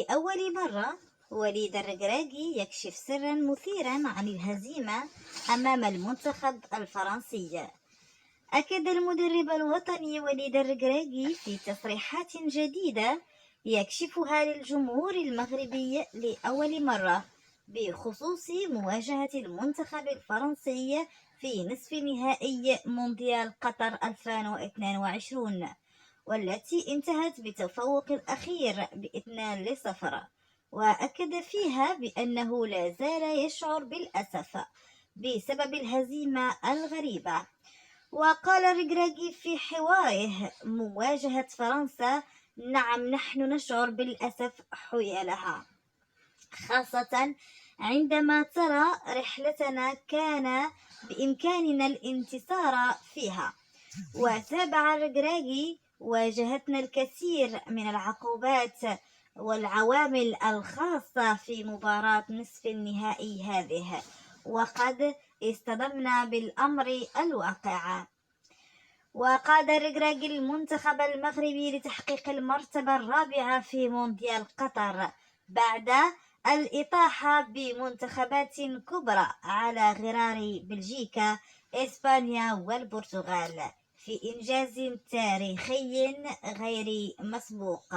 لأول مرة وليد الركراكي يكشف سرا مثيرا عن الهزيمة أمام المنتخب الفرنسي. أكد المدرب الوطني وليد الركراكي في تصريحات جديدة يكشفها للجمهور المغربي لأول مرة بخصوص مواجهة المنتخب الفرنسي في نصف نهائي مونديال قطر 2022 والتي انتهت بالتفوق الأخير ب2-0. وأكد فيها بأنه لا زال يشعر بالأسف بسبب الهزيمة الغريبة. وقال الركراكي في حواره: مواجهة فرنسا، نعم نحن نشعر بالأسف حيالها، خاصة عندما ترى رحلتنا كان بإمكاننا الانتصار فيها. وتابع الركراكي: واجهتنا الكثير من العقوبات والعوامل الخاصة في مباراة نصف النهائي هذه، وقد اصطدمنا بالأمر الواقع. وقاد الركراكي المنتخب المغربي لتحقيق المرتبة الرابعة في مونديال قطر بعد الإطاحة بمنتخبات كبرى على غرار بلجيكا، إسبانيا والبرتغال في إنجاز تاريخي غير مسبوق.